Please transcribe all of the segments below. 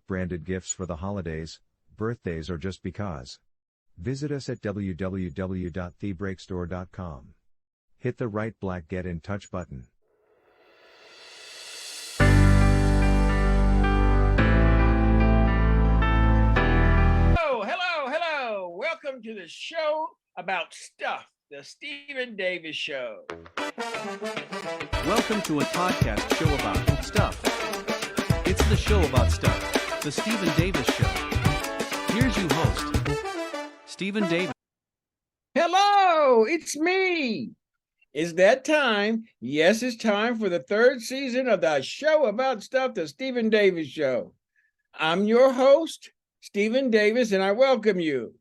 Branded gifts for the holidays, birthdays, or just because. Visit us at www.thebreakstore.com. Hit the right black Get in Touch button. Hello. Welcome to the show about stuff, the Stephen Davis Show. Welcome to a podcast show about stuff. It's the show about stuff, the Stephen Davis Show. Here's your host, Stephen Davis. Hello, it's me. Is that time? Yes, it's time for the third season of the show about stuff, the Stephen Davis Show. I'm your host, Stephen Davis, and I welcome you.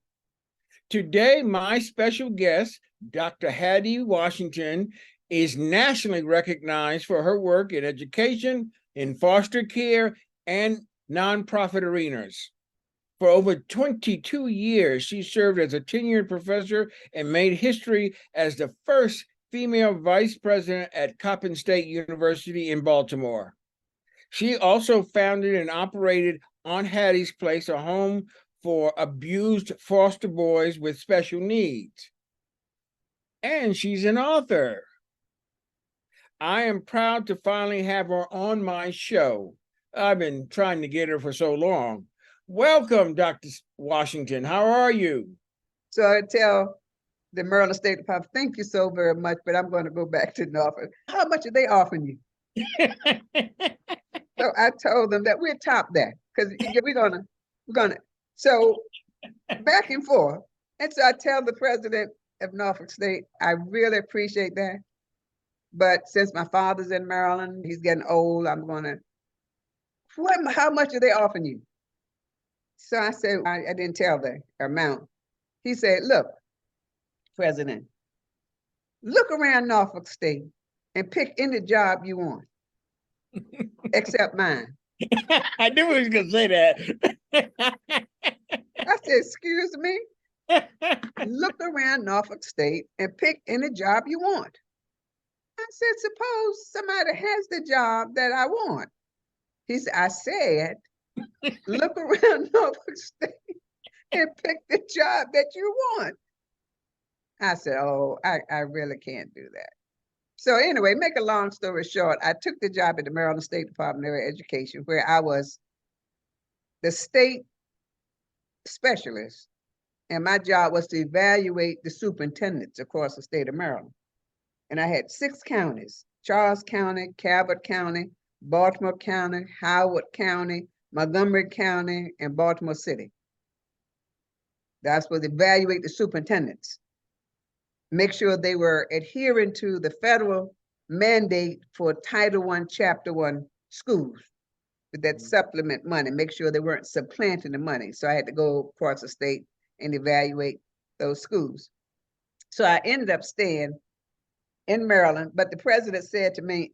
Today, my special guest, Dr. Hattie Washington, is nationally recognized for her work in education, in foster care, and nonprofit arenas. For over 22 years, she served as a tenured professor and made history as the first female vice president at Coppin State University in Baltimore. She also founded and operated On Hattie's Place, a home for abused foster boys with special needs. And she's an author. I am proud to finally have her on my show. I've been trying to get her for so long. Welcome, Dr. Washington. How are you? So I tell the Maryland State Department, thank you so very much, but I'm going to go back to Norfolk. How much are they offering you? So I told them that we're top that because we're gonna. So back and forth. And so I tell the president of Norfolk State, I really appreciate that. But since my father's in Maryland, he's getting old, I'm gonna, how much are they offering you? So I said, I didn't tell the amount. He said, look, President, look around Norfolk State and pick any job you want, except mine. I knew he was going to say that. I said, excuse me? Look around Norfolk State and pick any job you want. I said, suppose somebody has the job that I want. He said, I said, look around Norfolk State and pick the job that you want. I said, oh, I really can't do that. So anyway, make a long story short, I took the job at the Maryland State Department of Education, where I was the state specialist, and my job was to evaluate the superintendents across the state of Maryland. And I had 6 counties: Charles County, Cabot County, Baltimore County, Howard County, Montgomery County, and Baltimore City. That's what evaluate the superintendents. Make sure they were adhering to the federal mandate for Title I, Chapter 1 schools with that supplement money, make sure they weren't supplanting the money. So I had to go across the state and evaluate those schools. So I ended up staying in Maryland, but the president said to me,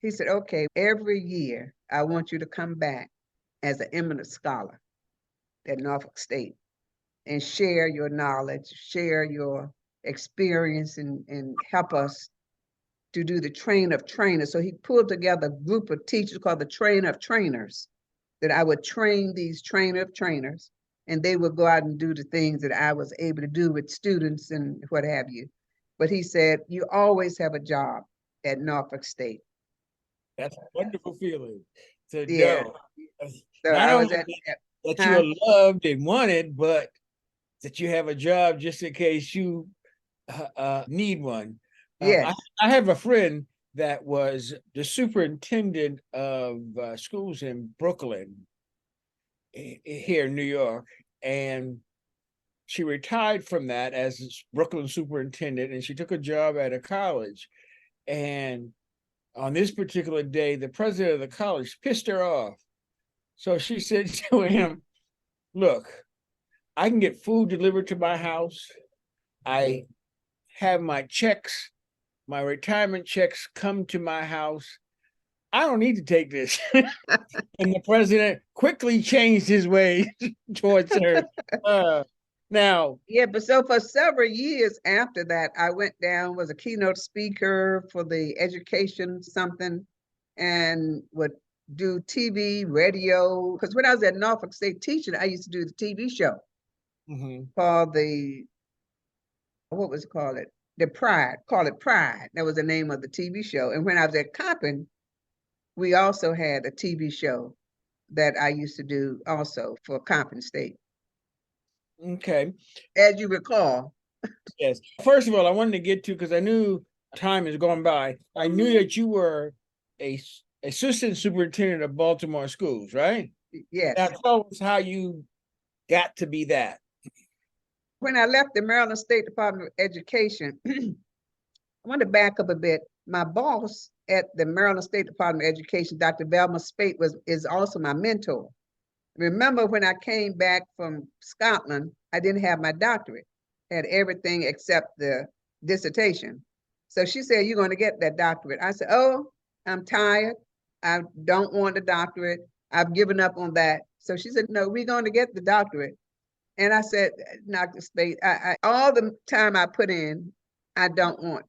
he said, okay, every year I want you to come back as an eminent scholar at Norfolk State and share your knowledge, share your experience, and help us to do the train of trainers. So he pulled together a group of teachers called the train of trainers, that I would train these train of trainers, and they would go out and do the things that I was able to do with students and what have you. But he said, you always have a job at Norfolk State. That's a wonderful feeling to know. So not only that you are loved and wanted, but that you have a job just in case you need one. Yes. I have a friend that was the superintendent of schools in Brooklyn, here in New York, and she retired from that as Brooklyn superintendent, and she took a job at a college. And on this particular day, the president of the college pissed her off. So she said to him, look, I can get food delivered to my house. I have my checks, my retirement checks come to my house. I don't need to take this. And the president quickly changed his ways towards her. Now, yeah, but so for several years after that, I went down, was a keynote speaker for the education something, and would do TV, radio, because when I was at Norfolk State teaching, I used to do the TV show called what was it called? Call it Pride. That was the name of the TV show. And when I was at Coppin, we also had a TV show that I used to do also for Coppin State. Okay. As you recall. Yes. First of all, I wanted to get to, because I knew time is going by, I knew that you were a assistant superintendent of Baltimore schools, right? Yes. Now tell us how you got to be that. When I left the Maryland State Department of Education, I want to back up a bit. My boss at the Maryland State Department of Education, Dr. Velma Spate, is also my mentor. Remember when I came back from Scotland, I didn't have my doctorate, had everything except the dissertation. So she said, "You're going to get that doctorate." I said, "Oh, I'm tired. I don't want the doctorate. I've given up on that." So she said, "No, we're going to get the doctorate." And I said, "Dr. Spate, all the time I put in, I don't want."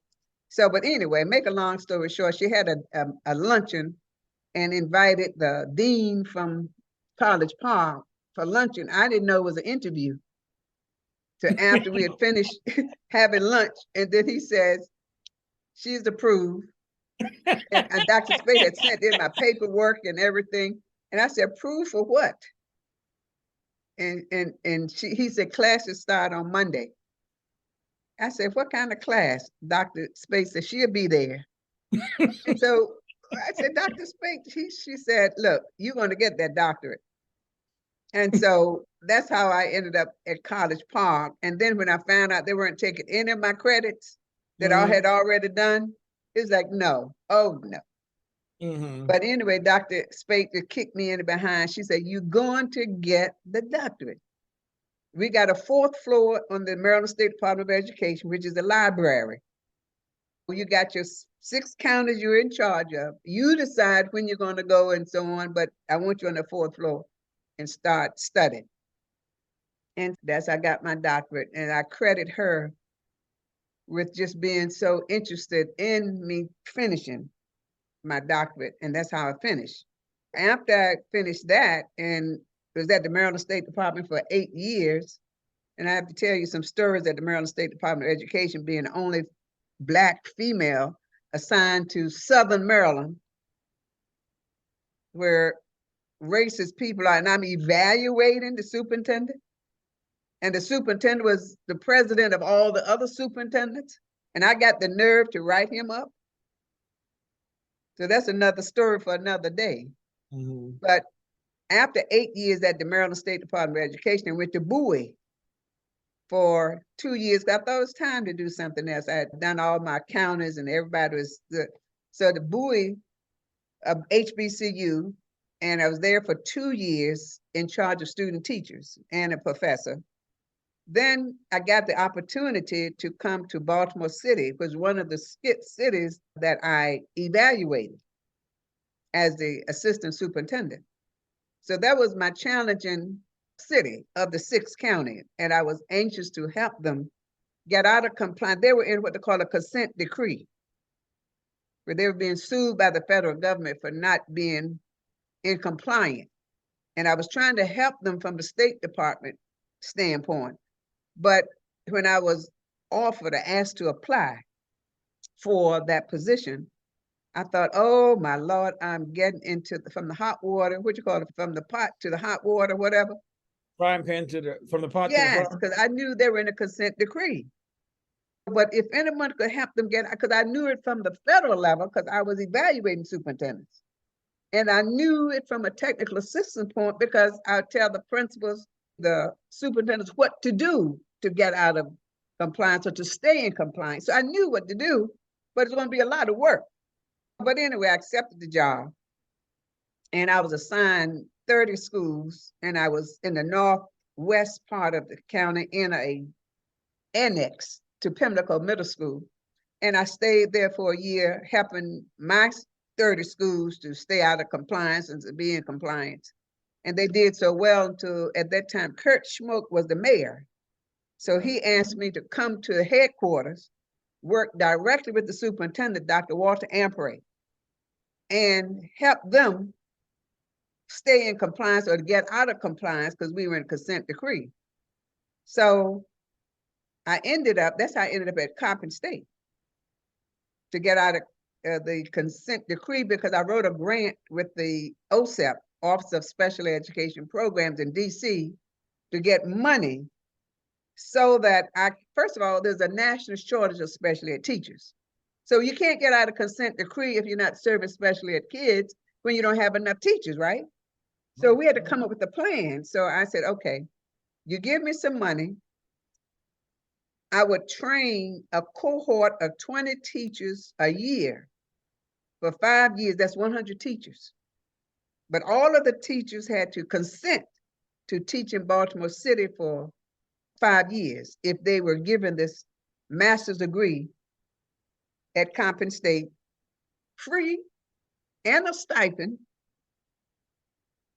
So, but anyway, make a long story short, she had a luncheon and invited the dean from College Park for luncheon. I didn't know it was an interview. So after we had finished having lunch, and then he says, "She's approved." And Dr. Spade had sent in my paperwork and everything. And I said, "Approved for what?" And he said, "Classes start on Monday." I said, "What kind of class?" Dr. Spade said, "She'll be there." And so I said, "Dr. Spade," she said, "Look, you're going to get that doctorate." And so that's how I ended up at College Park. And then when I found out they weren't taking any of my credits that I had already done, it was like, no, oh no. But anyway, Dr. Spate kicked me in the behind. She said, "You're going to get the doctorate." We got a 4th floor on the Maryland State Department of Education, which is the library. You got your 6 counties you're in charge of. You decide when you're going to go and so on, but I want you on the 4th floor and start studying. And that's how I got my doctorate. And I credit her with just being so interested in me finishing my doctorate. And that's how I finished. After I finished that and was at the Maryland State Department for 8 years, and I have to tell you some stories at the Maryland State Department of Education, being the only Black female assigned to Southern Maryland, where racist people are, and I'm evaluating the superintendent. And the superintendent was the president of all the other superintendents. And I got the nerve to write him up. So that's another story for another day. But after 8 years at the Maryland State Department of Education, I went to Bowie for 2 years. I thought it was time to do something else. I had done all my counties and everybody was good. So the Bowie of HBCU, and I was there for 2 years in charge of student teachers and a professor. Then I got the opportunity to come to Baltimore City, which was one of the cities that I evaluated as the assistant superintendent. So that was my challenging city of the 6 counties, and I was anxious to help them get out of compliance. They were in what they call a consent decree, where they were being sued by the federal government for not being in compliance. And I was trying to help them from the State Department standpoint. But when I was offered or asked to apply for that position, I thought, oh my Lord, I'm getting into from the hot water, what you call it, from the pot to the hot water, whatever. Frying pan from the pot to the yes, frying. because I knew they were in a consent decree. But if anyone could help them get, because I knew it from the federal level, because I was evaluating superintendents. And I knew it from a technical assistant point because I would tell the principals, the superintendents, what to do to get out of compliance or to stay in compliance. So I knew what to do, but it's going to be a lot of work. But anyway, I accepted the job. And I was assigned 30 schools, and I was in the northwest part of the county in a annex to Pimlico Middle School. And I stayed there for a year, helping my 30 schools to stay out of compliance and to be in compliance. And they did so well until at that time, Kurt Schmoke was the mayor. So he asked me to come to the headquarters, work directly with the superintendent, Dr. Walter Ampere, and help them stay in compliance or to get out of compliance because we were in consent decree. So that's how I ended up at Coppin State, to get out of the consent decree, because I wrote a grant with the OSEP, Office of Special Education Programs in DC, to get money so that first of all, there's a national shortage of special ed teachers. So you can't get out of consent decree if you're not serving special ed kids when you don't have enough teachers, right? So we had to come up with a plan. So I said, okay, you give me some money, I would train a cohort of 20 teachers a year for 5 years. That's 100 teachers. But all of the teachers had to consent to teach in Baltimore City for 5 years if they were given this master's degree at Coppin State, free and a stipend.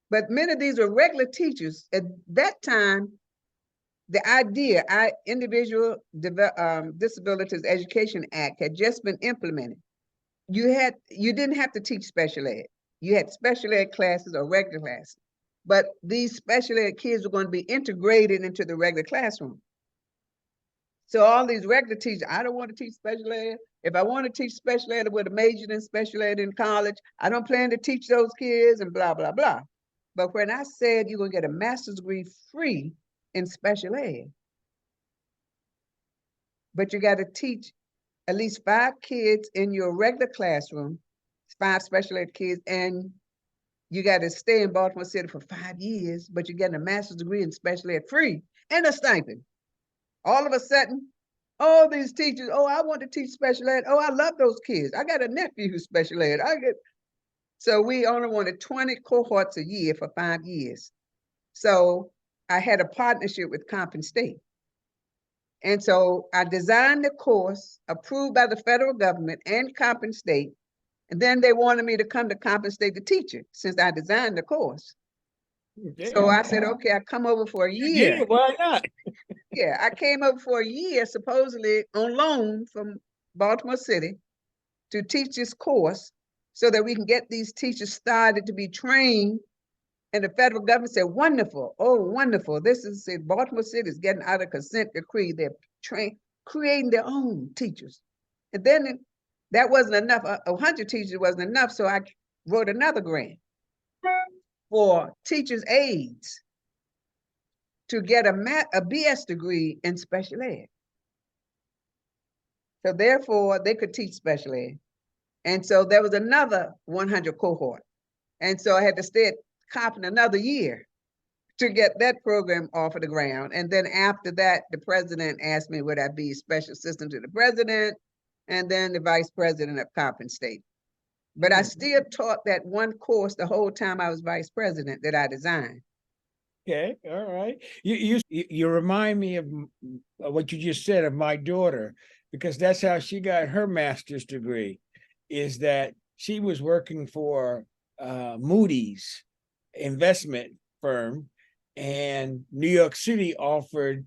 But many of these were regular teachers. At that time, the idea, Individual Disabilities Education Act had just been implemented. You didn't have to teach special ed. You had special ed classes or regular classes, but these special ed kids were going to be integrated into the regular classroom. So all these regular teachers, I don't want to teach special ed. If I want to teach special ed, I would have majored in special ed in college. I don't plan to teach those kids and blah, blah, blah. But when I said you're going to get a master's degree free in special ed, but you got to teach at least 5 kids in your regular classroom, 5 special ed kids, and you got to stay in Baltimore City for 5 years, but you're getting a master's degree in special ed free and a stipend. All of a sudden, all these teachers, oh, I want to teach special ed. Oh, I love those kids. I got a nephew who's special ed. So we only wanted 20 cohorts a year for 5 years. So I had a partnership with Coppin State. And so I designed the course approved by the federal government and Coppin State. And then they wanted me to come to Coppin State to teach it since I designed the course. Yeah. So I said, okay, I come over for a year. Yeah, why not? Yeah, I came over for a year, supposedly on loan from Baltimore City, to teach this course so that we can get these teachers started to be trained. And the federal government said, wonderful, oh, wonderful. Baltimore City is getting out of consent decree. They're creating their own teachers. And then that wasn't enough. 100 teachers wasn't enough. So I wrote another grant for teachers' aides to get a BS degree in special ed. So therefore, they could teach special ed. And so there was another 100 cohort. And so I had to stay at Coppin another year to get that program off of the ground. And then after that, the president asked me, would I be special assistant to the president and then the vice president of Coppin State. But I still taught that one course the whole time I was vice president that I designed. Okay, all right. You remind me of what you just said of my daughter, because that's how she got her master's degree, is that she was working for Moody's investment firm, and New York City offered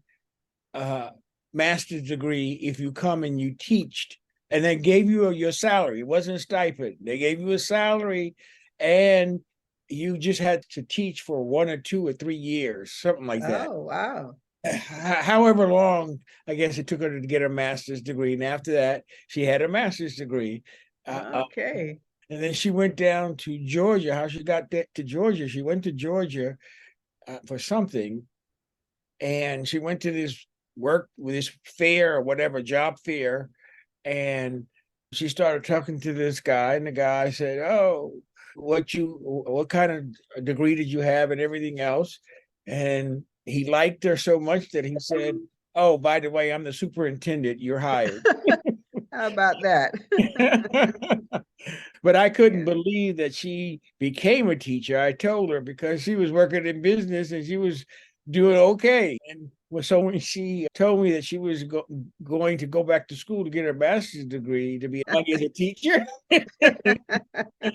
a master's degree if you come and you teached, and then gave you your salary. It wasn't a stipend. They gave you a salary, and you just had to teach for 1 or 2 or 3 years, something like that. Oh, wow. However long, I guess it took her to get her master's degree. And after that, she had a master's degree. Okay. And then she went down to Georgia. How she got to Georgia? She went to Georgia for something. And she went to this fair or whatever, job fair. And she started talking to this guy. And the guy said, oh, what kind of degree did you have and everything else? And he liked her so much that he said, oh, by the way, I'm the superintendent. You're hired. How about that? But I couldn't believe that she became a teacher. I told her, because she was working in business and she was doing okay. And so when she told me that she was going to go back to school to get her master's degree to be as a teacher,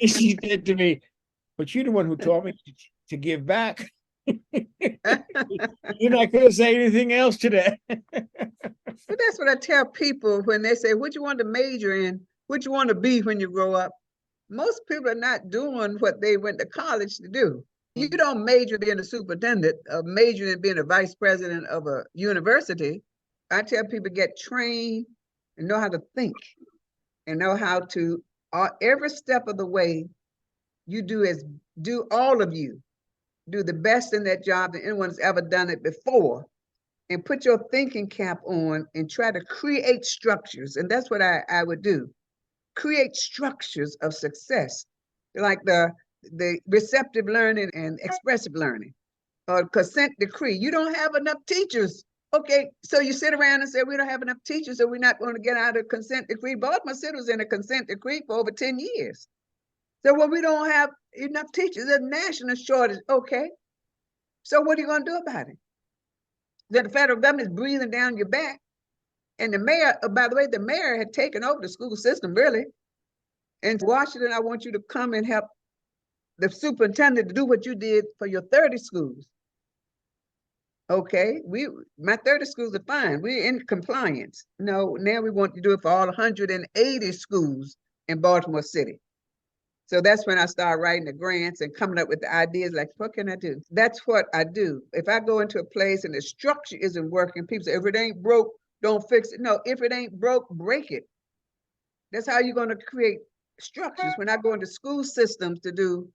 she said to me, but you're the one who taught me to give back. You're not going to say anything else to that. But that's what I tell people when they say, what you want to major in, what you want to be when you grow up. Most people are not doing what they went to college to do. You don't major in being a superintendent, major in being a vice president of a university. I tell people get trained and know how to think and know how to, every step of the way, you do all of you, do the best in that job that anyone's ever done it before, and put your thinking cap on and try to create structures. And that's what I would do. Create structures of success, like the receptive learning and expressive learning, or consent decree. You don't have enough teachers. Okay, so you sit around and say, we don't have enough teachers, so we're not going to get out of consent decree. Baltimore City was in a consent decree for over 10 years. So, well, we don't have enough teachers. There's a national shortage. Okay, so what are you going to do about it? Then the federal government is breathing down your back. And the mayor, by the way, the mayor had taken over the school system, really. In Washington, I want you to come and help the superintendent to do what you did for your 30 schools. Okay, my 30 schools are fine. We're in compliance. No, now we want to do it for all 180 schools in Baltimore City. So that's when I start writing the grants and coming up with the ideas like, what can I do? That's what I do. If I go into a place and the structure isn't working, people say, if it ain't broke, don't fix it. No, if it ain't broke, break it. That's how you're going to create structures. When I go into school systems to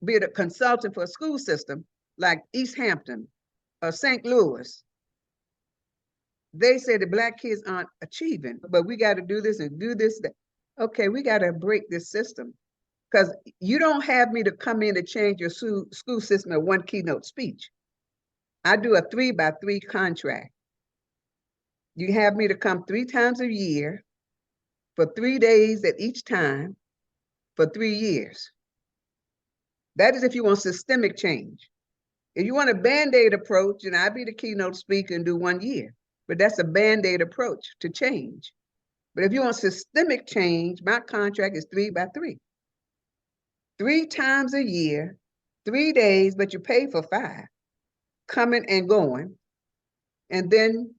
be a consultant for a school system like East Hampton or St. Louis, they say the Black kids aren't achieving, but we got to do this and do this. Okay, we got to break this system. Because you don't have me to come in to change your school system at one keynote speech. I do a 3x3 contract. You have me to come 3 times a year for 3 days at each time for 3 years. That is if you want systemic change. If you want a Band-Aid approach, and I'll be the keynote speaker and do 1 year, but that's a Band-Aid approach to change. But if you want systemic change, my contract is 3x3. 3 times a year, 3 days, but you pay for 5, coming and going, and then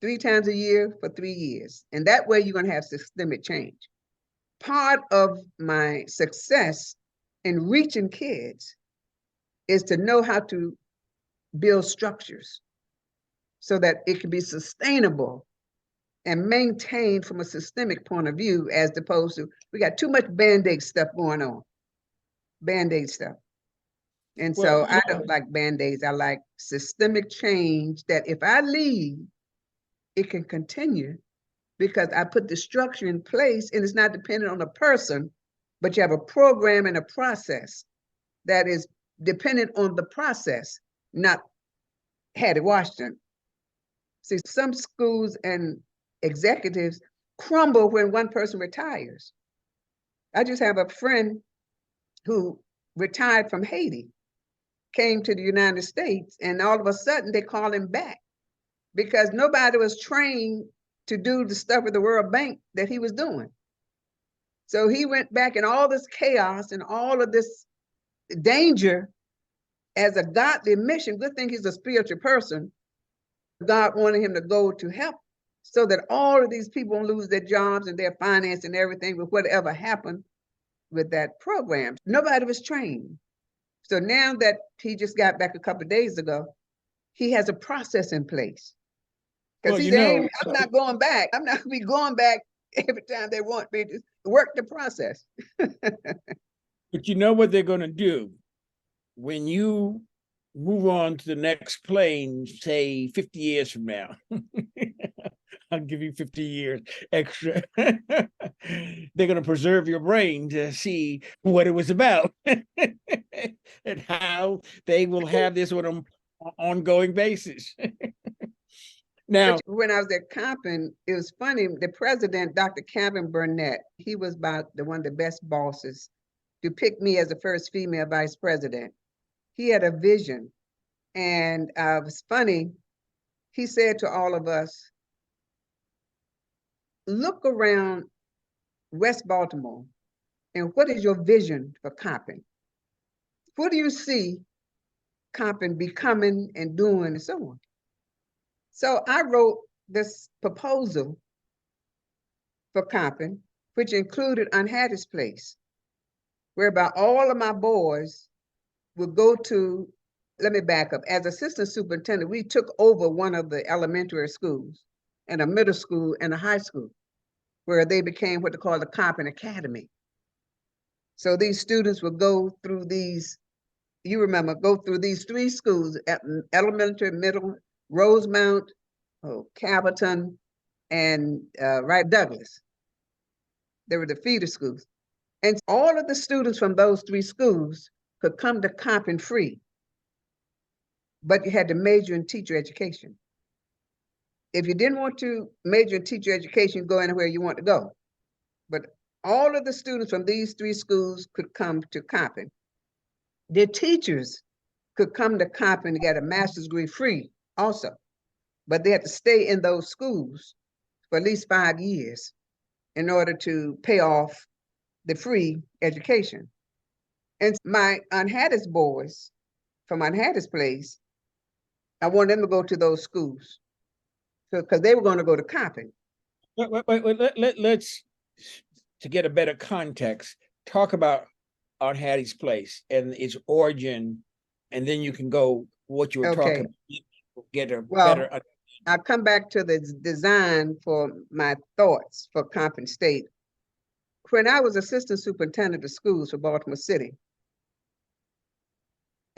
3 times a year for 3 years. And that way you're going to have systemic change. Part of my success in reaching kids is to know how to build structures so that it can be sustainable and maintained from a systemic point of view, as opposed to, we got too much Band-Aid stuff going on. Band-Aid stuff. And so I don't like Band-Aids. I like systemic change that if I leave, it can continue because I put the structure in place and it's not dependent on a person, but you have a program and a process that is dependent on the process, not Hattie Washington. See, some schools and executives crumble when one person retires. I just have a friend who retired from Haiti, came to the United States, and all of a sudden they call him back because nobody was trained to do the stuff with the World Bank that he was doing. So he went back in all this chaos and all of this danger as a godly mission. Good thing he's a spiritual person. God wanted him to go to help so that all of these people won't lose their jobs and their finance and everything with whatever happened with that program. Nobody was trained. So now that he just got back a couple of days ago, he has a process in place. Because he's saying, I'm not going back. I'm not going to be going back every time they want me to work the process. But you know what they're going to do? When you move on to the next plane, say 50 years from now, I'll give you 50 years extra. They're going to preserve your brain to see what it was about and how they will have this on an ongoing basis. Now, when I was at Coppin, it was funny. The president, Dr. Kevin Burnett, he was about one of the best bosses to pick me as the first female vice president. He had a vision. And it was funny. He said to all of us, look around West Baltimore and what is your vision for Coppin? What do you see Coppin becoming and doing and so on? So I wrote this proposal for Coppin, which included Hattie's Place, whereby all of my boys would go to, let me back up. As assistant superintendent, we took over one of the elementary schools and a middle school and a high school, where they became what they call the Coppin Academy. So these students would go through these, you remember, go through these 3 schools, elementary, middle, Rosemount, Calverton, and Wright Douglas. They were the feeder schools. And all of the students from those 3 schools could come to Coppin free, but you had to major in teacher education. If you didn't want to major in teacher education, you go anywhere you want to go. But all of the students from these 3 schools could come to Coppin. Their teachers could come to Coppin to get a master's degree free also, but they had to stay in those schools for at least 5 years in order to pay off the free education. And my Aunt Hattie's boys from Aunt Hattie's place, I wanted them to go to those schools, because they were going to go to Coppin. Let's, to get a better context, talk about Aunt Hattie's place and its origin, and then you can go what you were talking about, get a better. I'll come back to the design for my thoughts for Coppin State. When I was assistant superintendent of schools for Baltimore City,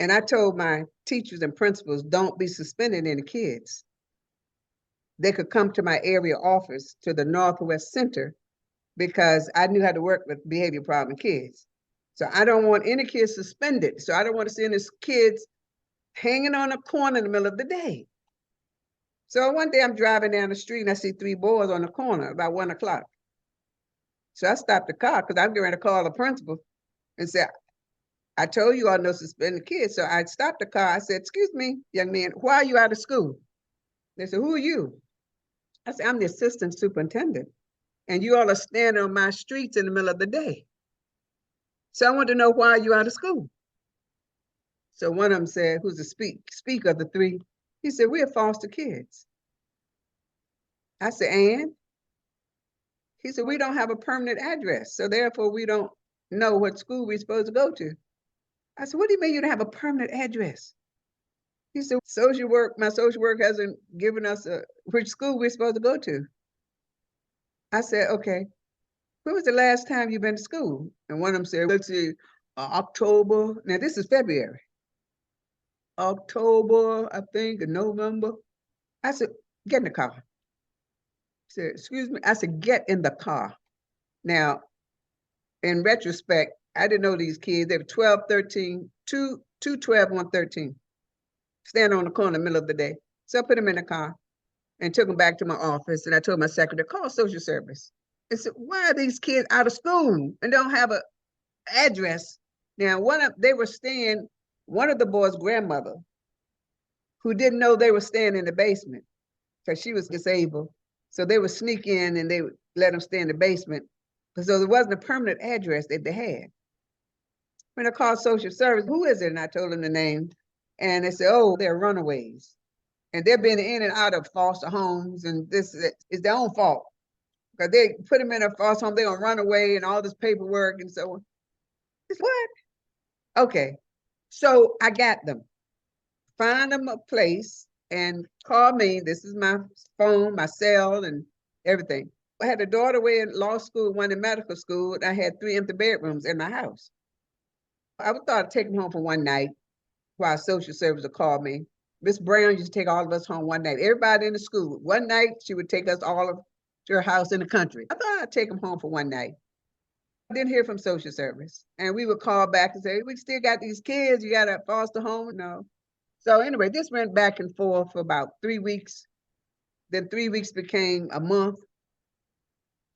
and I told my teachers and principals, don't be suspending any kids. They could come to my area office to the Northwest Center, because I knew how to work with behavior problem kids. So I don't want any kids suspended. So I don't want to see any kids hanging on a corner in the middle of the day. So one day I'm driving down the street and I see 3 boys on the corner about 1 o'clock. So I stopped the car because I'm going to call the principal and say, I told you all no suspended kids. So I stopped the car. I said, excuse me, young man, why are you out of school? They said, who are you? I said, I'm the assistant superintendent, and you all are standing on my streets in the middle of the day. So I want to know, why are you out of school? So one of them said, who's the speaker of the 3, he said, we're foster kids. I said, and? He said, we don't have a permanent address, so therefore we don't know what school we're supposed to go to. I said, what do you mean you don't have a permanent address? He said, my social work hasn't given us which school we're supposed to go to. I said, okay, when was the last time you've been to school? And one of them said, let's see, October. Now this is February. October, I think, and November. I said, get in the car. He said, excuse me. I said, get in the car. Now, in retrospect, I didn't know these kids. They were 12, 13, 2, 12, 1, 13. Standing on the corner in the middle of the day. So I put them in the car and took them back to my office. And I told my secretary, call social service. I said, why are these kids out of school and don't have an address? Now, they were staying, one of the boys' grandmother, who didn't know they were staying in the basement because she was disabled. So they would sneak in and they would let them stay in the basement. So there wasn't a permanent address that they had. When I called social service, who is it? And I told them the name. And they said, oh, they're runaways. And they've been in and out of foster homes, and this is their own fault. Because they put them in a foster home, they're gonna run away and all this paperwork and so on. It's what? Okay, so I got them. Find them a place and call me. This is my phone, my cell, and everything. I had a daughter away in law school, one in medical school, and I had 3 empty bedrooms in my house. I thought I'd take them home for one night while social service would call me. Miss Brown used to take all of us home one night. Everybody in the school. One night, she would take us all to her house in the country. I thought I'd take them home for one night. I didn't hear from social service. And we would call back and say, we still got these kids. You got a foster home? No. So anyway, this went back and forth for about 3 weeks. Then 3 weeks became a month,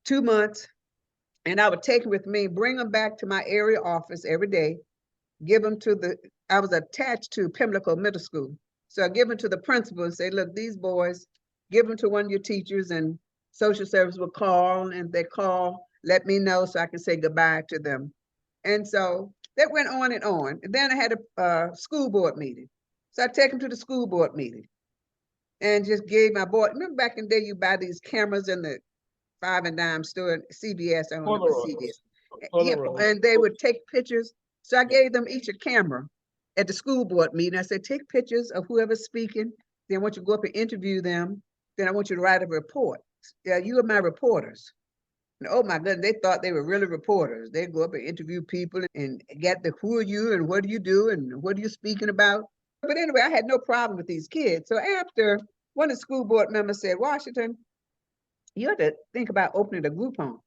2 months. And I would take them with me, bring them back to my area office every day, give them to I was attached to Pimlico Middle School. So I give them to the principal and say, look, these boys, give them to one of your teachers, and social service will call, and they call, let me know so I can say goodbye to them. And so that went on and on. And then I had a school board meeting. So I take them to the school board meeting and just gave my boy, remember back in the day, you buy these cameras in the 5 and dime store, CBS, I don't know what CBS. Yeah, and they would take pictures. So I gave them each a camera. at the school board meeting. I said, take pictures of whoever's speaking. Then I want you to go up and interview them. Then I want you to write a report. Yeah, you are my reporters. And oh my goodness, they thought they were really reporters. They'd go up and interview people and get the who are you and what do you do and what are you speaking about. But anyway, I had no problem with these kids. So after, one of the school board members said, Washington, you have to think about opening a group home.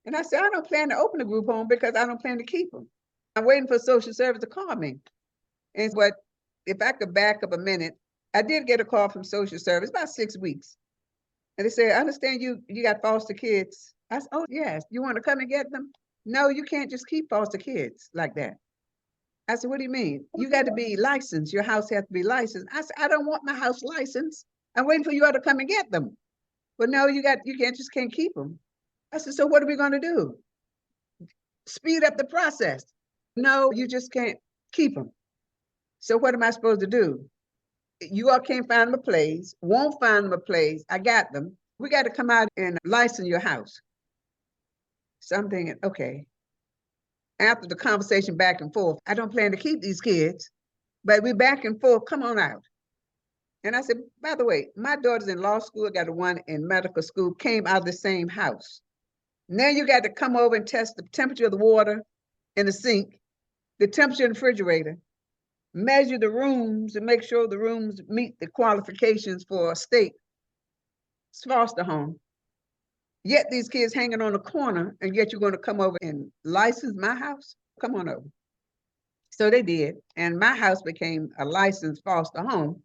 And I said, I don't plan to open a group home because I don't plan to keep them. I'm waiting for social service to call me. And but if I could back up a minute, I did get a call from social service about 6 weeks. And they said, I understand you got foster kids. I said, oh yes, you want to come and get them? No, you can't just keep foster kids like that. I said, what do you mean? You got to be licensed. Your house has to be licensed. I said, I don't want my house licensed. I'm waiting for you all to come and get them. But no, you can't keep them. I said, so what are we going to do? Speed up the process. No, you just can't keep them. So what am I supposed to do? You all can't find them a place, won't find them a place. I got them. We got to come out and license your house. So I'm thinking, okay. After the conversation back and forth, I don't plan to keep these kids, but we back and forth, come on out. And I said, by the way, my daughter's in law school, got one in medical school, came out of the same house. Now you got to come over and test the temperature of the water in the sink, the temperature in the refrigerator, measure the rooms and make sure the rooms meet the qualifications for a state foster home. Yet these kids hanging on the corner, and yet you're going to come over and license my house? Come on over. So they did, and my house became a licensed foster home,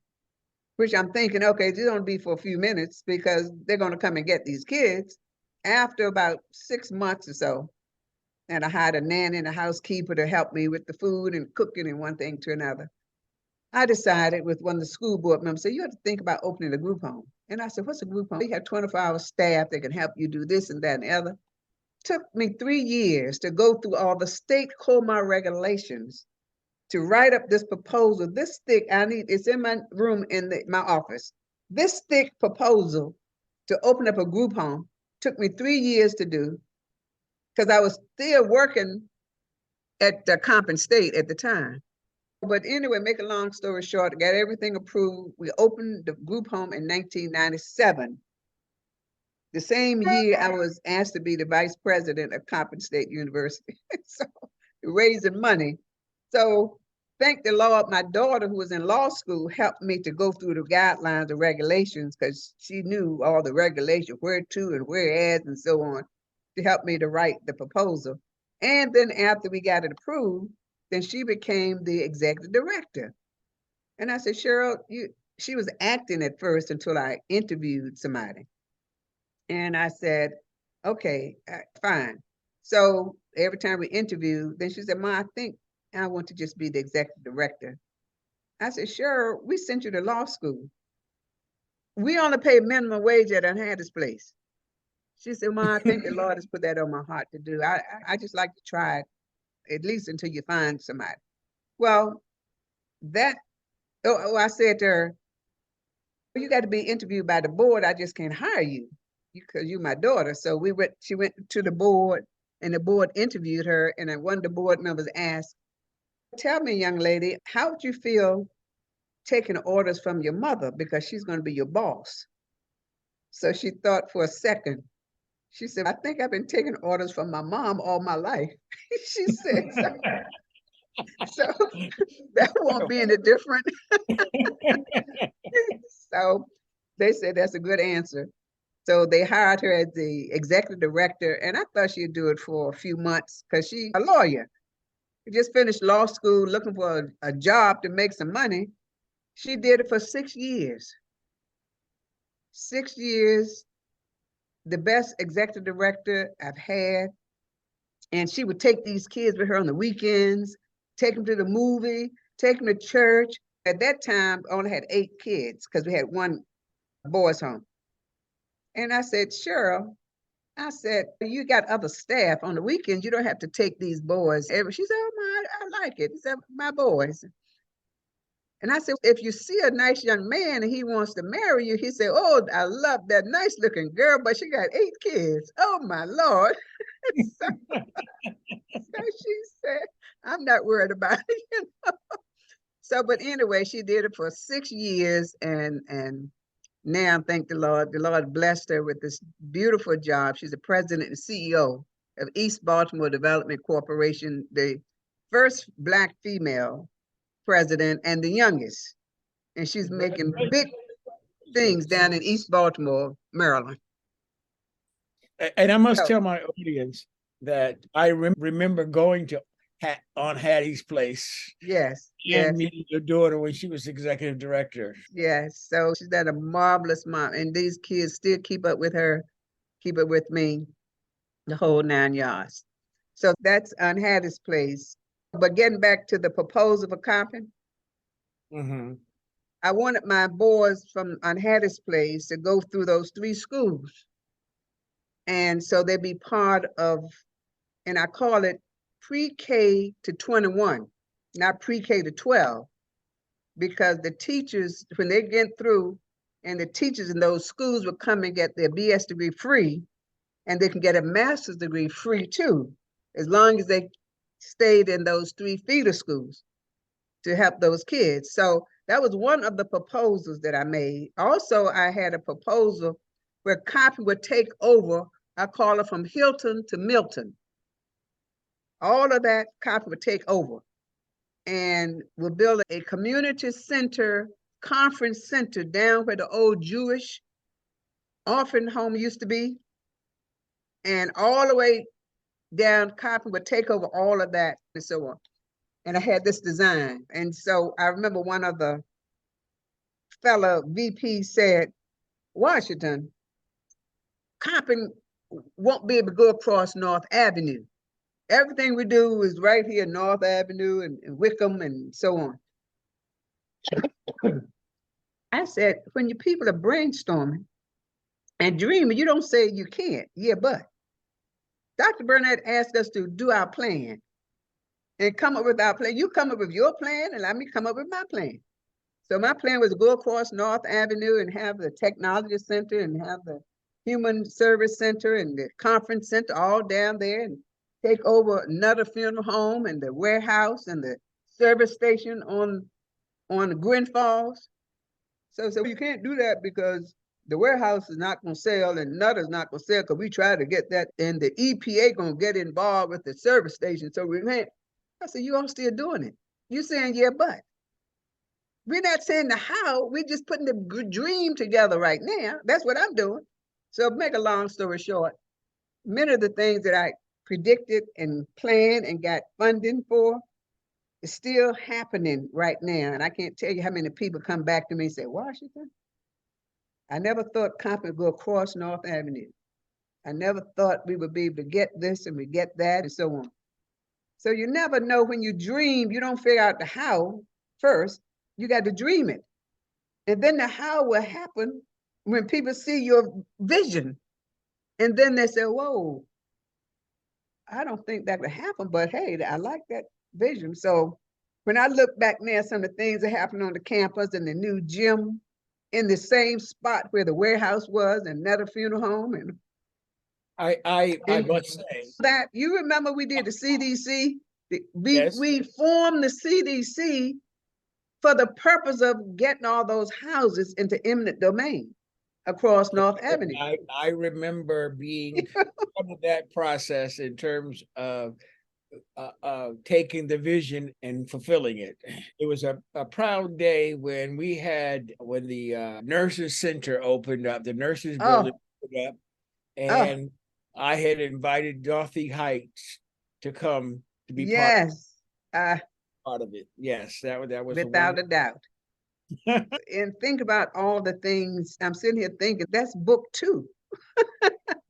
which I'm thinking, okay, this is going to be for a few minutes because they're going to come and get these kids. After about 6 months or so, and I hired a nanny and a housekeeper to help me with the food and cooking and one thing to another. I decided with one of the school board members, said, you have to think about opening a group home. And I said, what's a group home? We have 24-hour staff that can help you do this and that and the other. Took me 3 years to go through all the state COMA regulations to write up this proposal. This thick, it's in my room in my office. This thick proposal to open up a group home took me 3 years to do because I was still working at Coppin State at the time. But anyway, make a long story short, got everything approved. We opened the group home in 1997. The same year I was asked to be the vice president of Coppin State University. So raising money. So thank the Lord, my daughter who was in law school helped me to go through the guidelines and regulations because she knew all the regulations, where to and where as and so on, to help me to write the proposal. And then after we got it approved, then she became the executive director. And I said, Cheryl, she was acting at first until I interviewed somebody. And I said, okay, fine. So every time we interviewed, then she said, Ma, I think I want to just be the executive director. I said, Cheryl, we sent you to law school. We only pay minimum wage at this place. She said, Ma, I think the Lord has put that on my heart to do. I just like to try it, at least until you find somebody. Well, I said to her, you got to be interviewed by the board. I just can't hire you because you're my daughter. So she went to the board and the board interviewed her. And then one of the board members asked, tell me, young lady, how would you feel taking orders from your mother because she's going to be your boss? So she thought for a second. She said, I think I've been taking orders from my mom all my life. She said, so that won't be any different. So they said, that's a good answer. So they hired her as the executive director. And I thought she'd do it for a few months because she's a lawyer. She just finished law school looking for a job to make some money. She did it for 6 years. 6 years. The best executive director I've had. And she would take these kids with her on the weekends, take them to the movie, take them to church. At that time, I only had 8 kids because we had one boys' home. And I said, Cheryl, I said, you got other staff on the weekends. You don't have to take these boys. She said, oh, I like it. He said, my boys. And I said, if you see a nice young man and he wants to marry you, he said, oh, I love that nice looking girl, but she got 8 kids. Oh, my Lord. So she said, I'm not worried about it. So, but anyway, she did it for 6 years, and now, thank the Lord blessed her with this beautiful job. She's the president and CEO of East Baltimore Development Corporation, the first Black female president and the youngest. And she's making big things down in East Baltimore, Maryland. And I must So, tell my audience that I remember going to on Hattie's place yes, and yes, meeting your daughter when she was executive director. yes. So she's done a marvelous mom. And these kids still keep up with her, keep up with me, the whole 9 yards. So that's on Hattie's place. But getting back to the proposal for Coppin, Mm-hmm. I wanted my boys from on Hattie's place to go through those 3 schools. And so they'd be part of, and I call it pre-K to 21, not pre-K to 12, because the teachers, when they get through, and the teachers in those schools will come and get their BS degree free, and they can get a master's degree free too, as long as they stayed in those 3 feeder schools to help those kids. So that was one of the proposals that I made. Also, I had a proposal where Coppin would take over, I call it from Hilton to Milton. All of that Coppin would take over. And we'll build a community center, conference center down where the old Jewish orphan home used to be. And all the way down, Coppin would take over all of that and so on. And I had this design. And so I remember one of the fellow VPs said, Washington, Coppin won't be able to go across North Avenue. Everything we do is right here, North Avenue and Wickham and so on. I said, when you people are brainstorming and dreaming, you don't say you can't. Yeah, but Dr. Burnett asked us to do our plan and come up with our plan. You come up with your plan and let me come up with my plan. So my plan was to go across North Avenue and have the technology center and have the human service center and the conference center all down there, and take over another funeral home and the warehouse and the service station on Gwynn Falls. So you can't do that because the warehouse is not going to sell and Nutter's not going to sell, because we try to get that, and the EPA going to get involved with the service station. So we can't. I said, you all still doing it. You saying, yeah, but. We're not saying the how, we're just putting the dream together right now. That's what I'm doing. So make a long story short, many of the things that I predicted and planned and got funding for is still happening right now. And I can't tell you how many people come back to me and say, Washington, I never thought Coppin would go across North Avenue. I never thought we would be able to get this and we get that and so on. So you never know. When you dream, you don't figure out the how first. You got to dream it. And then the how will happen when people see your vision. And then they say, whoa, I don't think that would happen, but hey, I like that vision. So when I look back now, some of the things that happened on the campus and the new gym in the same spot where the warehouse was and another funeral home. And I must say that, you remember we did the CDC? Yes. We formed the CDC for the purpose of getting all those houses into eminent domain across North Avenue. I remember being part of that process in terms of taking the vision and fulfilling it. It was a proud day when the nurses center opened up, the nurses building opened up, and I had invited Dorothy Heights to come to be part of it. Yes, that was without a doubt. And think about all the things. I'm sitting here thinking that's book 2.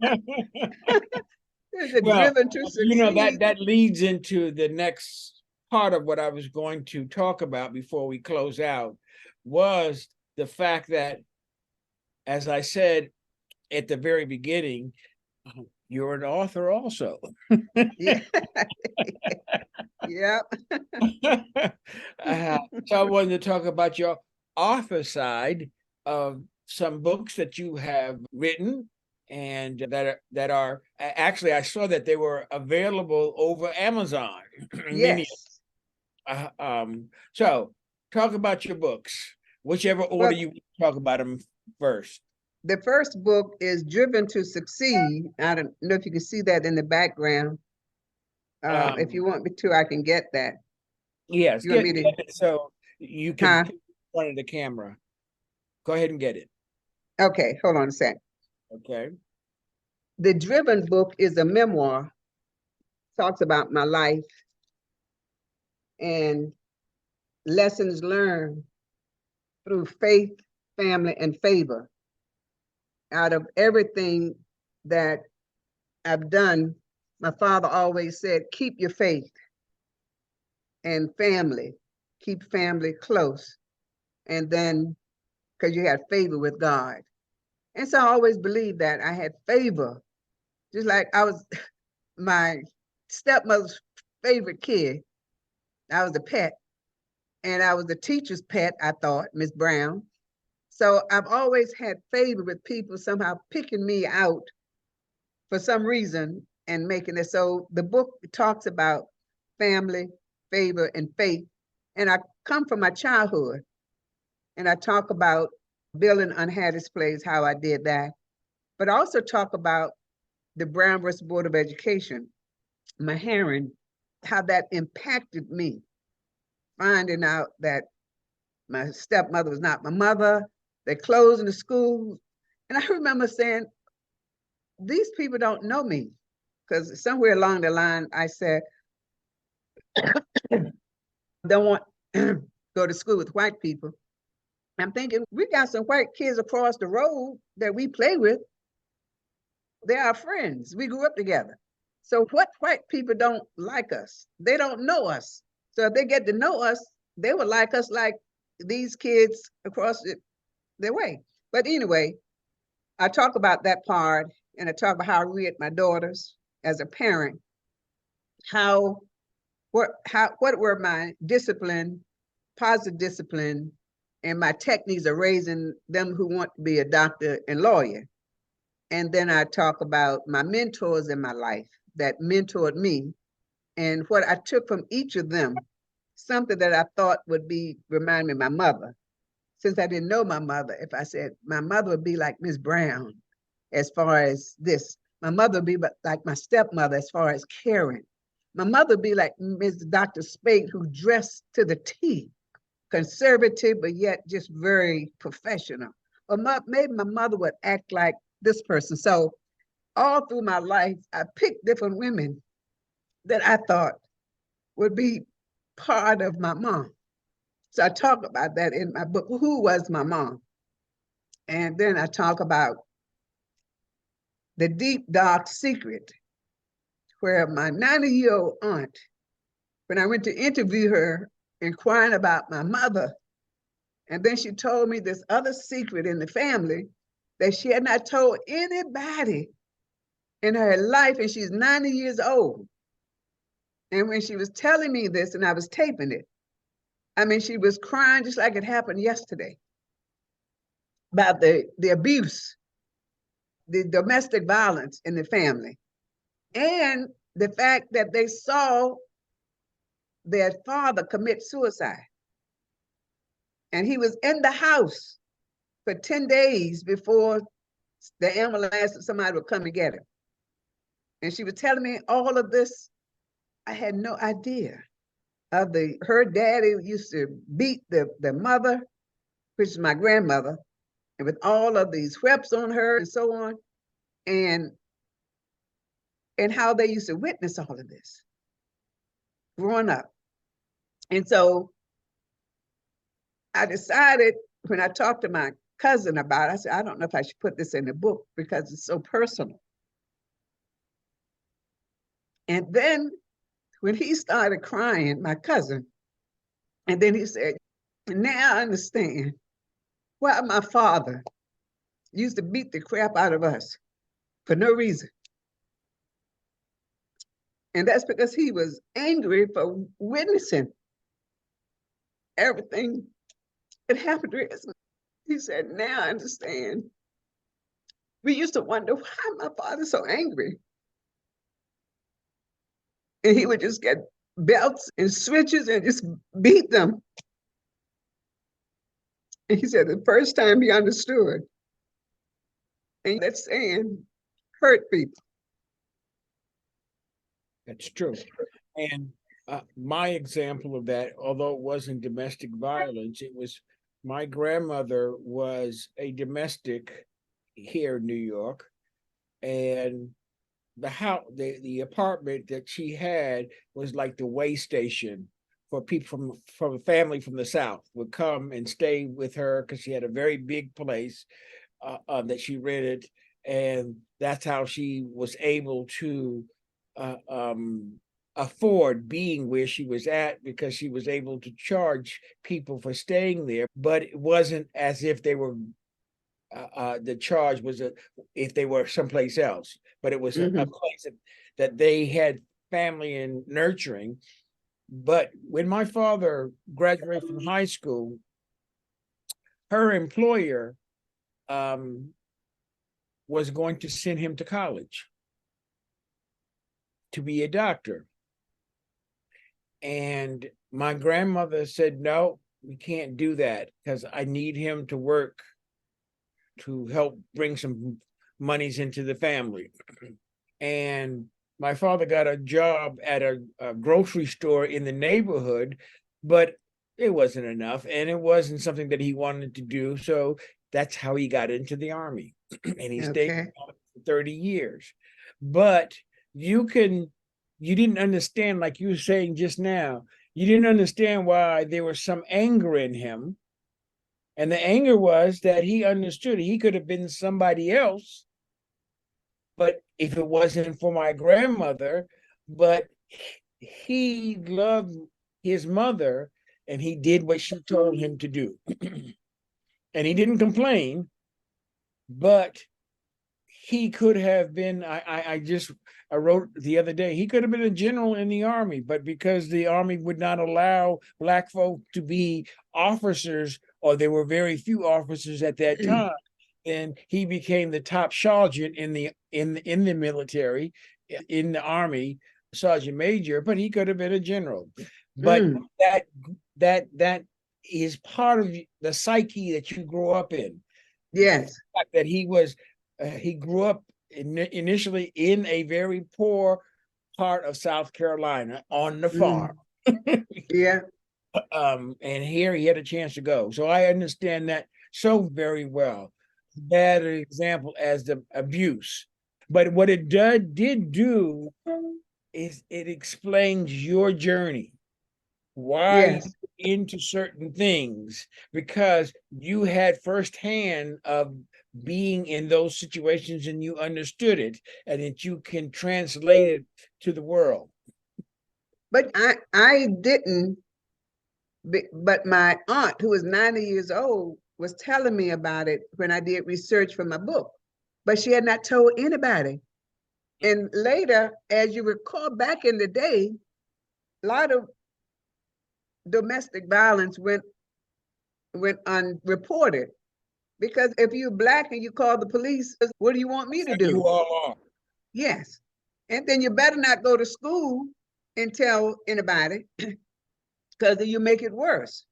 There's a driven to succeed. You know, that leads into the next part of what I was going to talk about before we close out, was the fact that, as I said at the very beginning, you're an author also. Yeah. Yep. So I wanted to talk about your author side of some books that you have written, and that are actually, I saw that they were available over Amazon. Yes. So talk about your books, whichever order Well, you talk about them first. the first book is Driven to Succeed. I don't know if you can see that in the background. If you want me to, I can get that. Yes, You want me to? get it so you can Huh? put it in front of the camera. Go ahead and get it. Okay, hold on a sec. Okay. The Driven book is a memoir, talks about my life and lessons learned through faith, family, and favor. Out of everything that I've done, my father always said, keep your faith and family, keep family close. And then, because you had favor with God. And so I always believed that I had favor, just like I was my stepmother's favorite kid. I was a pet, and I was the teacher's pet, I thought, Miss Brown. So I've always had favor with people somehow picking me out for some reason and making it. So the book talks about family, favor, and faith. And I come from my childhood, and I talk about building on Hattie's Place, how I did that, but I also talk about the Brown versus Board of Education, my hearing, how that impacted me, finding out that my stepmother was not my mother, they're closing the schools. And I remember saying, these people don't know me, because somewhere along the line, I said, don't want to go to school with white people. I'm thinking, we got some white kids across the road that we play with. They're our friends. We grew up together. So what white people don't like us? They don't know us. So if they get to know us, they would like us like these kids across their way. But anyway, I talk about that part, and I talk about how I reared my daughters as a parent, what were my discipline, positive discipline, and my techniques of raising them who want to be a doctor and lawyer. And then I talk about my mentors in my life that mentored me and what I took from each of them, something that I thought would remind me of my mother. Since I didn't know my mother, if I said my mother would be like Miss Brown as far as this, my mother would be like my stepmother as far as caring. My mother would be like Ms. Dr. Spade, who dressed to the T, conservative, but yet just very professional. Or maybe my mother would act like this person. So all through my life, I picked different women that I thought would be part of my mom. So I talk about that in my book, Who Was My Mom? And then I talk about the deep, dark secret where my 90-year-old aunt, when I went to interview her, inquiring about my mother, and then she told me this other secret in the family that she had not told anybody in her life, and she's 90 years old. And when she was telling me this, and I was taping it, I mean, she was crying just like it happened yesterday about the abuse, the domestic violence in the family, and the fact that they saw their father commit suicide. And he was in the house for 10 days before the ambulance or somebody would come and get him. And she was telling me all of this. I had no idea of her daddy used to beat the mother, which is my grandmother, and with all of these whelps on her and so on, and how they used to witness all of this growing up. And so I decided, when I talked to my cousin about it, I said, I don't know if I should put this in the book because it's so personal. And then when he started crying, my cousin, and then he said, now I understand why my father used to beat the crap out of us for no reason. And that's because he was angry for witnessing everything that happened to us. He said, now I understand. We used to wonder why my father's so angry. And he would just get belts and switches and just beat them. And he said the first time he understood. And that saying hurt people. That's true. And my example of that, although it wasn't domestic violence, it was my grandmother was a domestic here in New York, and the apartment that she had was like the way station for people from a family from the South would come and stay with her because she had a very big place that she rented, and that's how she was able to afford being where she was at, because she was able to charge people for staying there. But it wasn't as if they were the charge was if they were someplace else, but it was a place that they had family and nurturing. But when my father graduated from high school, her employer was going to send him to college to be a doctor. And my grandmother said, no, we can't do that because I need him to work to help bring some monies into the family. And my father got a job at a grocery store in the neighborhood, but it wasn't enough, and it wasn't something that he wanted to do. So that's how he got into the Army. And he stayed for 30 years. But you didn't understand, like you were saying just now, you didn't understand why there was some anger in him. And the anger was that he understood he could have been somebody else, but if it wasn't for my grandmother, but he loved his mother and he did what she told him to do. And he didn't complain, but he could have been, I wrote the other day, he could have been a general in the Army, but because the Army would not allow Black folk to be officers, or there were very few officers at that time, and he became the top sergeant in the military, in the Army, sergeant major, but he could have been a general. But that is part of the psyche that you grow up in. Yes. The fact that he grew up initially in a very poor part of South Carolina on the farm. Yeah. And here he had a chance to go. So I understand that so very well. Bad example as the abuse. But what it did do is it explains your journey. Why Yes. you're into certain things, because you had firsthand of being in those situations and you understood it, and that you can translate it to the world. But I didn't, but my aunt, who was 90 years old, was telling me about it when I did research for my book, but she had not told anybody. And later, as you recall, back in the day, a lot of domestic violence went unreported, because if you're Black and you call the police, what do you want me to do? You all are. Yes. And then you better not go to school and tell anybody, because then you make it worse.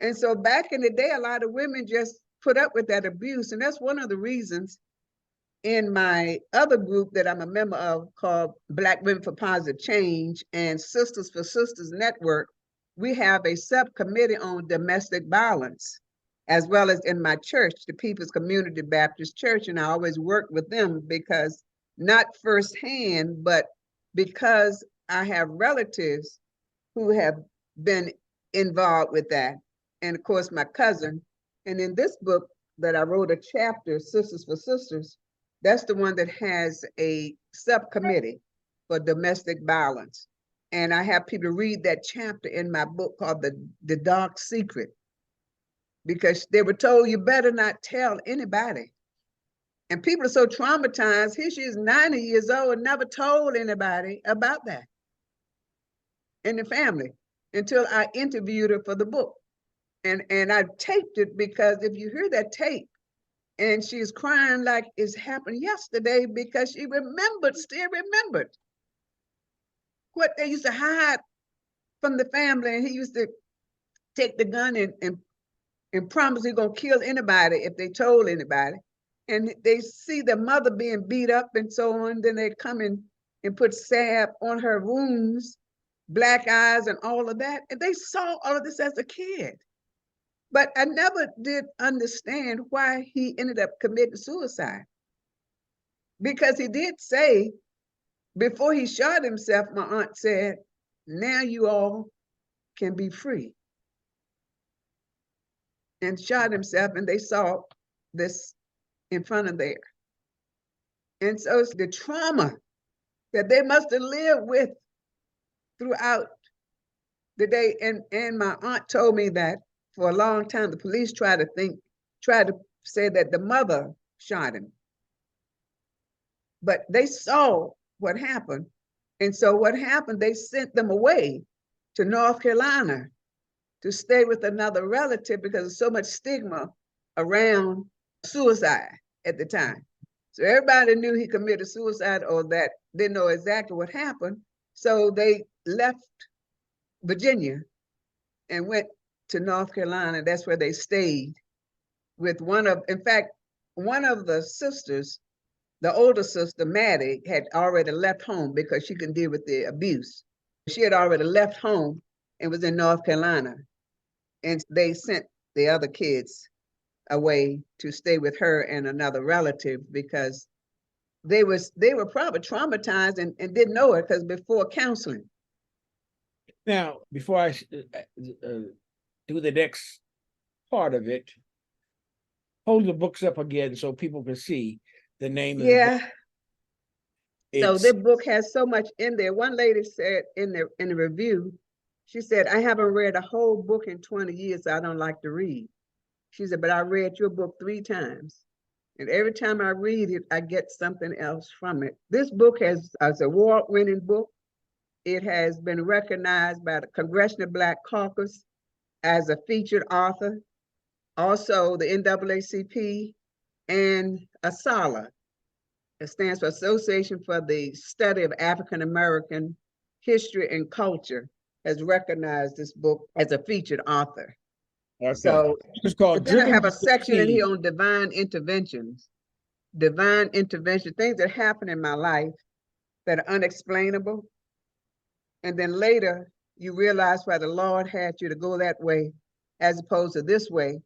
And so back in the day, a lot of women just put up with that abuse. And that's one of the reasons in my other group that I'm a member of, called Black Women for Positive Change and Sisters for Sisters Network, we have a subcommittee on domestic violence, as well as in my church, the People's Community Baptist Church. And I always work with them because, not firsthand, but because I have relatives who have been involved with that. And of course, my cousin. And in this book that I wrote a chapter, Sisters for Sisters, that's the one that has a subcommittee for domestic violence. And I have people read that chapter in my book called The Dark Secret, because they were told you better not tell anybody. And people are so traumatized. Here she is, 90 years old, and never told anybody about that in the family until I interviewed her for the book. And I taped it, because if you hear that tape, and she's crying like it's happened yesterday, because she still remembered what they used to hide from the family. And he used to take the gun and and promised he's going to kill anybody if they told anybody. And they see the mother being beat up and so on. Then they come in and put salve on her wounds, black eyes and all of that. And they saw all of this as a kid. But I never did understand why he ended up committing suicide. Because he did say, before he shot himself, my aunt said, now you all can be free. And shot himself, and they saw this in front of there. And so it's the trauma that they must have lived with throughout the day. And my aunt told me that for a long time, the police tried to say that the mother shot him. But they saw what happened. And so what happened, they sent them away to North Carolina to stay with another relative because there's so much stigma around suicide at the time. So everybody knew he committed suicide or that didn't know exactly what happened. So they left Virginia and went to North Carolina. That's where they stayed with one of the sisters, the older sister, Maddie, had already left home because she couldn't deal with the abuse. She had already left home and was in North Carolina. And they sent the other kids away to stay with her and another relative because they were probably traumatized and didn't know it because before counseling. Now, before I do the next part of it, hold the books up again so people can see the name of the book. So the book has so much in there. One lady said in the review, she said, I haven't read a whole book in 20 years. So I don't like to read. She said, but I read your book 3 times. And every time I read it, I get something else from it. This book is an award-winning book. It has been recognized by the Congressional Black Caucus as a featured author. Also the NAACP and ASALA. It stands for Association for the Study of African American History and Culture, has recognized this book as a featured author. Okay. So it's called. Then I have a section in here on divine interventions. Divine intervention, things that happen in my life that are unexplainable. And then later you realize why the Lord had you to go that way as opposed to this way.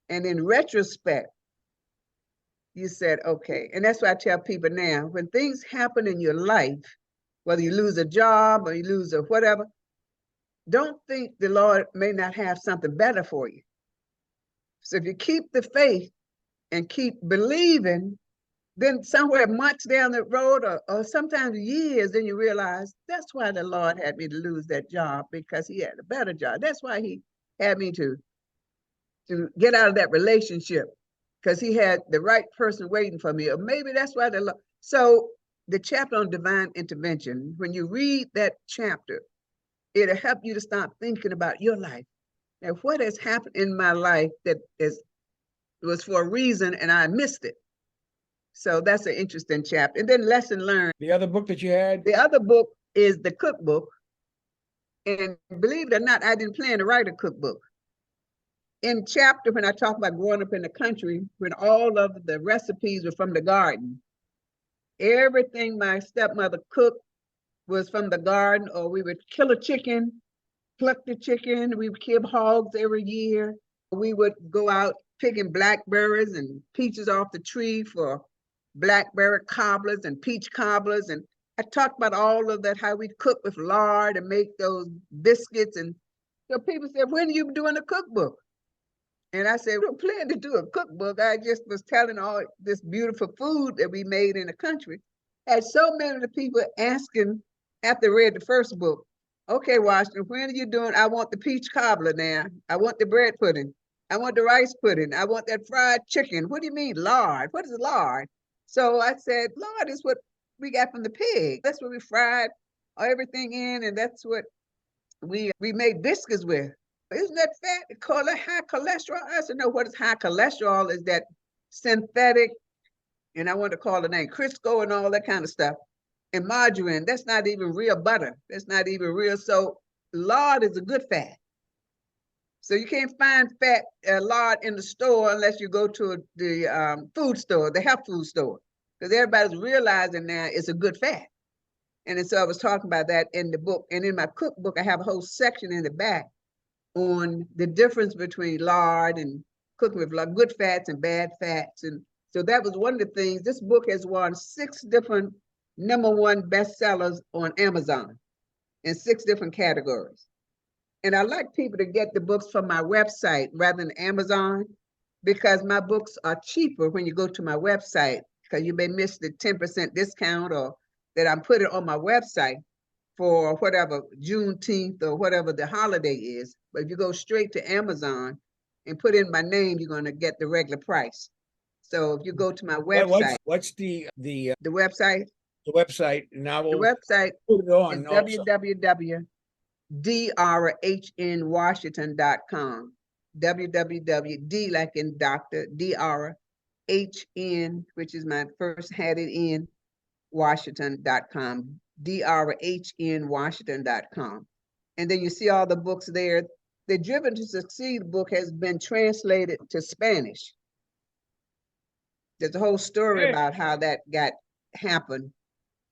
And in retrospect, you said, okay. And that's why I tell people now, when things happen in your life, whether you lose a job or you lose a whatever, don't think the Lord may not have something better for you. So if you keep the faith and keep believing, then somewhere months down the road or sometimes years, then you realize that's why the Lord had me to lose that job, because he had a better job. That's why he had me to get out of that relationship, because he had the right person waiting for me. Or maybe that's why the Lord. So the chapter on divine intervention, when you read that chapter, it'll help you to start thinking about your life. Now, what has happened in my life that was for a reason and I missed it. So that's an interesting chapter. And then lesson learned. The other book that you had? The other book is the cookbook. And believe it or not, I didn't plan to write a cookbook. In chapter, when I talk about growing up in the country, when all of the recipes were from the garden, everything my stepmother cooked was from the garden, or we would kill a chicken, pluck the chicken, we would kill hogs every year. We would go out picking blackberries and peaches off the tree for blackberry cobblers and peach cobblers. And I talked about all of that, how we cook with lard and make those biscuits. And so people said, when are you doing a cookbook? And I said, we don't plan to do a cookbook. I just was telling all this beautiful food that we made in the country. I had so many of the people asking after they read the first book, okay, Washington, when are you doing? I want the peach cobbler now. I want the bread pudding. I want the rice pudding. I want that fried chicken. What do you mean lard? What is lard? So I said, lard is what we got from the pig. That's what we fried everything in, and that's what we made biscuits with. Isn't that fat? They call it high cholesterol. I said, no, what is high cholesterol? Is that synthetic, and I want to call the name Crisco and all that kind of stuff. And margarine, that's not even real butter. That's not even real. So lard is a good fat. So you can't find fat lard in the store unless you go to the food store, the health food store, because everybody's realizing now it's a good fat. And so I was talking about that in the book. And in my cookbook, I have a whole section in the back on the difference between lard and cooking with good fats and bad fats. And so that was one of the things. This book has won 6 different #1 bestsellers on Amazon in 6 different categories. And I like people to get the books from my website rather than Amazon, because my books are cheaper when you go to my website, because you may miss the 10% discount or that I'm putting on my website for whatever Juneteenth or whatever the holiday is. But if you go straight to Amazon and put in my name, you're going to get the regular price. So if you go to my website, what's the website? The website, and I will The website put it on is also. www.drhattiewashington.com. www.d like in doctor, DRHN, which is my first Hattie in Washington.com, drhnwashington.com. And then you see all the books there. The Driven to Succeed book has been translated to Spanish. There's a whole story about how that happened.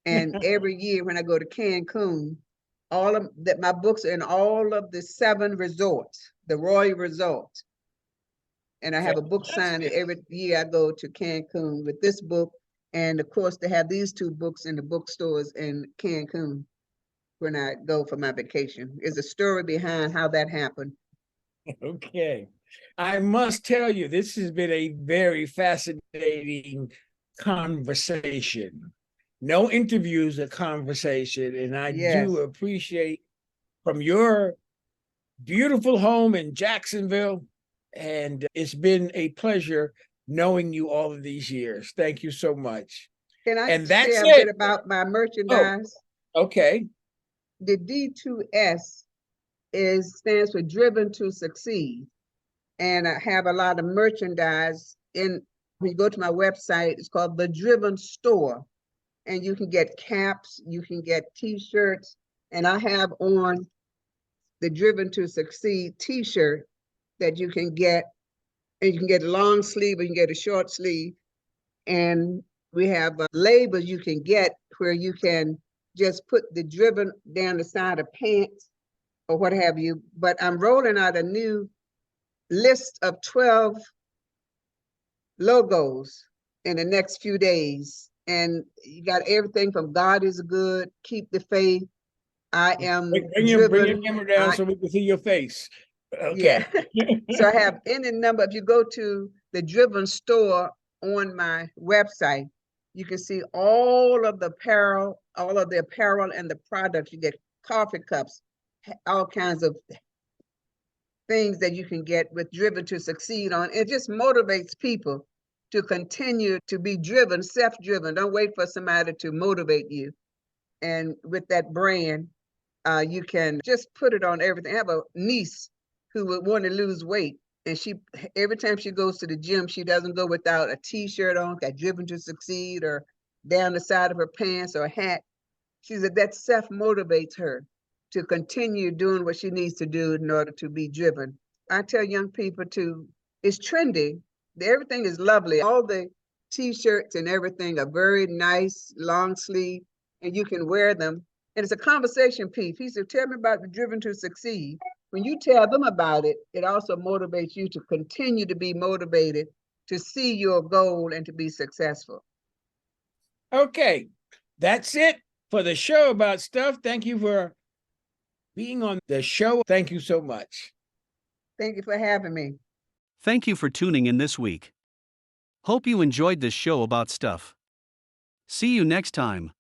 And every year when I go to Cancun, all of that, my books are in all of the 7 resorts, the Royal Resorts. And I have a book signing every year I go to Cancun with this book. And of course, they have these 2 books in the bookstores in Cancun when I go for my vacation. There's a story behind how that happened. Okay. I must tell you, this has been a very fascinating conversation. No interviews, a conversation. And I do appreciate from your beautiful home in Jacksonville. And it's been a pleasure knowing you all of these years. Thank you so much. Can I share a bit about my merchandise? Oh, okay. The D2S stands for Driven to Succeed. And I have a lot of merchandise when you go to my website, it's called The Driven Store. And you can get caps, you can get t-shirts, and I have on the Driven to Succeed t-shirt that you can get, and you can get a long sleeve or you can get a short sleeve. And we have labels you can get where you can just put the Driven down the side of pants or what have you. But I'm rolling out a new list of 12 logos in the next few days. And you got everything from God is good, keep the faith, I am bring your camera down so we can see your face. Okay. Yeah. So I have any number. If you go to the Driven store on my website, you can see all of the apparel and the products. You get coffee cups, all kinds of things that you can get with Driven to Succeed on. It just motivates people to continue to be driven, self-driven. Don't wait for somebody to motivate you. And with that brand, you can just put it on everything. I have a niece who would want to lose weight. And every time she goes to the gym, she doesn't go without a t-shirt on, got Driven to Succeed, or down the side of her pants or a hat. She said that self-motivates her to continue doing what she needs to do in order to be driven. I tell young people it's trendy. Everything is lovely. All the t-shirts and everything are very nice, long sleeve, and you can wear them. And it's a conversation piece. He said, tell me about the Driven to Succeed. When you tell them about it, it also motivates you to continue to be motivated to see your goal and to be successful. Okay, that's it for the show about stuff. Thank you for being on the show. Thank you so much. Thank you for having me. Thank you for tuning in this week. Hope you enjoyed this show about stuff. See you next time.